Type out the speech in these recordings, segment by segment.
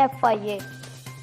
FIA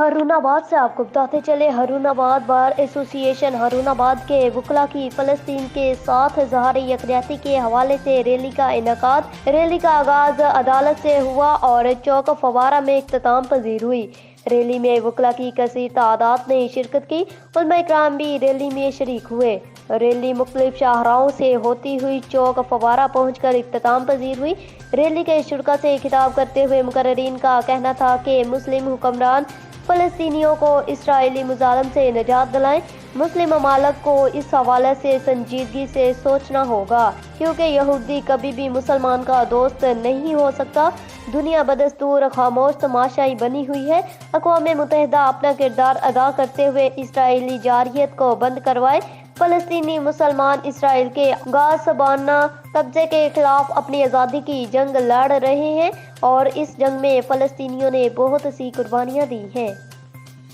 Haroon آباد سے آپ کو بتاتے چلے، ہارون آباد بار ایسوسی ایشن ہارون آباد کے وکلاء کی فلسطین کے ساتھ اظہار یکجہتی کے حوالے سے ریلی کا انعقاد۔ ریلی کا آغاز عدالت سے ہوا اور چوک فوارہ میں اختتام پذیر ہوئی۔ ریلی میں وکلاء کی کثیر تعداد نے شرکت کی، علماء کرام بھی ریلی میں شریک ہوئے۔ ریلی مختلف شاہراہوں سے ہوتی ہوئی چوک فوارہ پہنچ کر اختتام پذیر ہوئی۔ ریلی کے شرکاء سے خطاب کرتے ہوئے مقررین کا کہنا تھا کہ مسلم حکمران فلسطینیوں کو اسرائیلی مظالم سے نجات دلائیں۔ مسلم ممالک کو اس حوالے سے سنجیدگی سے سوچنا ہوگا، کیونکہ یہودی کبھی بھی مسلمان کا دوست نہیں ہو سکتا۔ دنیا بدستور خاموش تماشائی بنی ہوئی ہے۔ اقوام متحدہ اپنا کردار ادا کرتے ہوئے اسرائیلی جارحیت کو بند کروائے۔ فلسطینی مسلمان اسرائیل کے غاصبانہ قبضے کے خلاف اپنی آزادی کی جنگ لڑ رہے ہیں اور اس جنگ میں فلسطینیوں نے بہت سی قربانیاں دی ہیں۔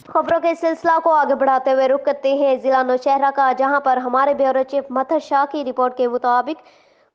خبروں کے سلسلہ کو آگے بڑھاتے ہوئے رخ کرتے ہیں ضلع نوشہرہ کا، جہاں پر ہمارے بیورو چیف مطہر شاہ کی رپورٹ کے مطابق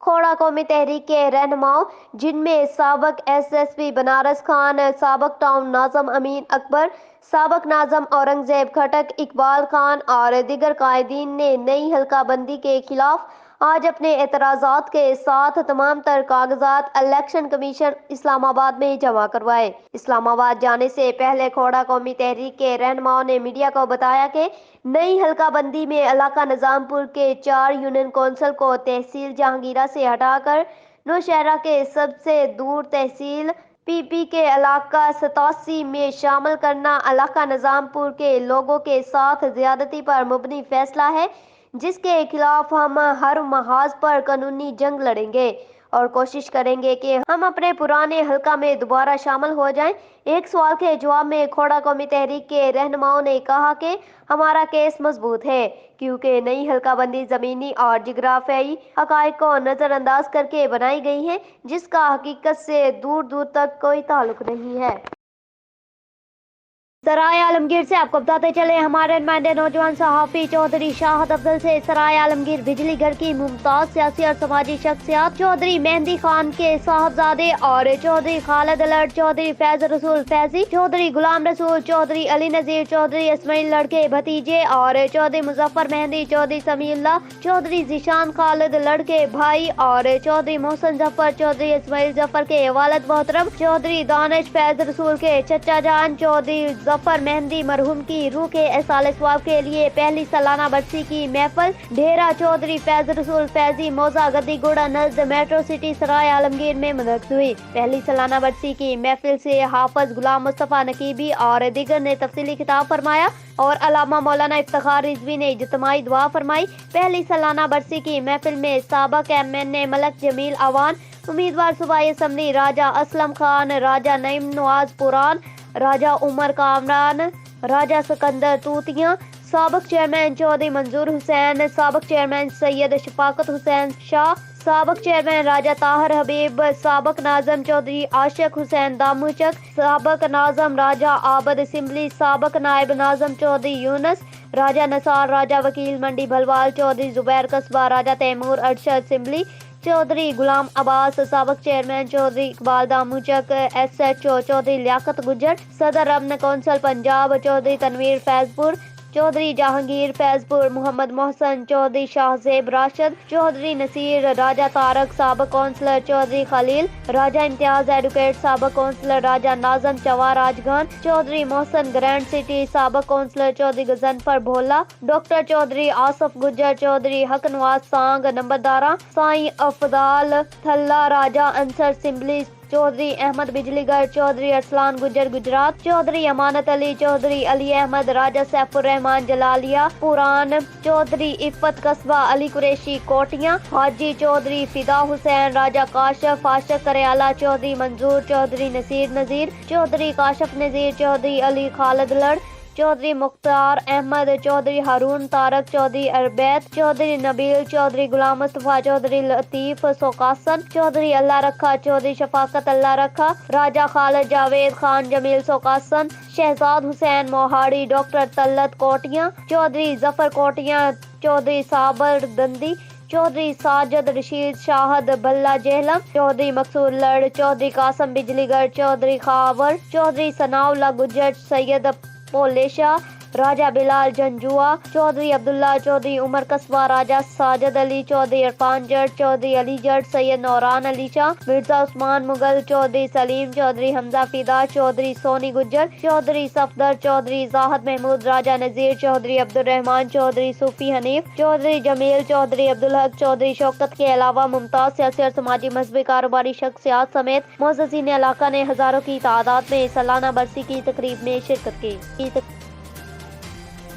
کھوڑا قومی تحریک کے رہنماؤں، جن میں سابق S S P Banaras Khan, سابق ٹاؤن ناظم امین اکبر، سابق ناظم اورنگزیب کھٹک، اقبال خان اور دیگر قائدین نے نئی حلقہ بندی کے خلاف آج اپنے اعتراضات کے ساتھ تمام تر کاغذات الیکشن کمیشن اسلام آباد میں جمع کروائے۔ اسلام آباد جانے سے پہلے کھوڑا قومی تحریک کے رہنماؤں نے میڈیا کو بتایا کہ نئی حلقہ بندی میں علاقہ نظام پور کے 4 یونین کونسل کو تحصیل جہانگیرہ سے ہٹا کر نوشہرہ کے سب سے دور تحصیل پی پی کے علاقہ 87 میں شامل کرنا علاقہ نظام پور کے لوگوں کے ساتھ زیادتی پر مبنی فیصلہ ہے، جس کے خلاف ہم ہر محاذ پر قانونی جنگ لڑیں گے اور کوشش کریں گے کہ ہم اپنے پرانے حلقہ میں دوبارہ شامل ہو جائیں۔ ایک سوال کے جواب میں کھوڑا قومی تحریک کے رہنماؤں نے کہا کہ ہمارا کیس مضبوط ہے، کیونکہ نئی حلقہ بندی زمینی اور جغرافیائی حقائق کو نظر انداز کر کے بنائی گئی ہے، جس کا حقیقت سے دور دور تک کوئی تعلق نہیں ہے۔ سرائے عالمگیر سے آپ کو بتاتے چلے، ہمارے نمائندے نوجوان صحافی چودھری شاہد افضل سے سرائے عالمگیر بجلی گھر کی ممتاز سیاسی اور سماجی شخصیات چودھری مہندی خان کے صاحبزادے اور چودھری خالد لڑ، چودھری فیض رسول فیضی، چودھری غلام رسول، چودھری علی نذیر، چودھری اسماعیل لڑ کے بھتیجے اور چودھری مظفر مہندی، چودھری سمیع اللہ، چودھری ذیشان خالد لڑ کے بھائی اور چودھری محسن ظفر، چودھری اسماعیل ظفر کے والد محترم، چودھری دانش فیض رسول کے چچا جان، چودھری ظفر مہندی مرحوم کی روح کے ایصال ثواب کے لیے پہلی سالانہ برسی کی محفل ڈیرہ چودھری فیض رسول فیضی موزہ گدی گوڑا نزد میٹرو سٹی سرائے عالمگیر میں منعقد ہوئی۔ پہلی سالانہ برسی کی محفل سے حافظ غلام مصطفیٰ نقیبی اور دیگر نے تفصیلی خطاب فرمایا اور علامہ مولانا افتخار رضوی نے اجتماعی دعا فرمائی۔ پہلی سالانہ برسی کی محفل میں سابق ایم این اے ملک جمیل اوان، امیدوار صوبائی اسمبلی راجہ اسلم خان، راجہ نعیم نواز پوران، راجہ عمر کامران، راجہ سکندر توتیاں، سابق چیئرمین چودھری منظور حسین، سابق چیئرمین سید شفاقت حسین شاہ، سابق چیئرمین راجہ طاہر حبیب، سابق ناظم چودھری عاشق حسین داموچک، سابق ناظم راجہ عابد اسمبلی، سابق نائب ناظم چودھری یونس، راجہ نثار، راجہ وکیل منڈی بھلوال، چودھری زبیر قصبہ، راجہ تیمور ارشد اسمبلی، چودھری غلام عباس، سابق chairman Chaudhry Iqbal Damochak, S H O Chaudhry Liaquat Gujjar, صدر رمن کونسل پنجاب چودھری تنویر فیض پور، چودھری جہانگیر فیض پور، محمد محسن، چودھری شاہ زیب راشد، چودھری نصیر، راجہ طارق، سابق کونسلر چودھری خلیل، راجہ امتیاز ایڈوکیٹ، سابق کونسلر راجہ ناظم چوا راجگان، چودھری محسن گرینڈ سٹی، سابق کونسلر چودھری غضنفر بھولا، ڈاکٹر چودھری آصف گجر، چودھری حق نواز سانگ نمبردارہ، سائیں افضال تھلہ، راجہ انصر اسمبلی، چودھری احمد بجلی گھر، چودھری ارسلان گجر گجرات، چودھری امانت علی، چودھری علی احمد، راجہ سیف الرحمان جلالیہ پوران، چودھری عفت قصبہ علی قریشی کوٹیاں، حاجی چودھری فدا حسین، راجہ کاشف عاشق کریالہ، چودھری منظور، چودھری نصیر نذیر، چودھری کاشف نذیر، چودھری علی خالد لڑ، چودھری مختار احمد، چودھری ہارون طارق، چودھری اربیت، چودھری نبیل، چودھری غلام مصطفیٰ، چودھری لطیف سوکاسن، چودھری اللہ رکھا، چودھری شفاقت اللہ رکھا، راجہ خالد جاوید خان جمیل سوکاسن، شہزاد حسین موہاڑی، ڈاکٹر طلعت کوٹیاں، چودھری ظفر کوٹیاں، چودھری صابر دندی، چودھری ساجد رشید شاہد بلہ جہلم، چودھری مقصود لڑ، چودھری قاسم بجلی گھر، چودھری خاور، چودھری ثناء اللہ گجر، سید بولے شاہ، راجہ بلال جنجوا، چودھری عبداللہ، چودھری عمر قصبہ، راجہ ساجد علی، چودھری عرفان جٹ، چودھری علی جٹ، سید نوران علی شاہ، مرزا عثمان مغل، چودھری سلیم، چودھری حمزہ فدا، چودھری سونی گجر، چودھری صفدر، چودھری زاہد محمود، راجہ نذیر، چودھری عبدالرحمان، چودھری صوفی حنیف، چودھری جمیل، چودھری عبدالحق، چودھری شوکت کے علاوہ ممتاز سیاسی اور سماجی مذہبی کاروباری شخصیات سمیت معززین علاقہ نے ہزاروں کی تعداد میں سالانہ برسی کی تقریب میں شرکت کی۔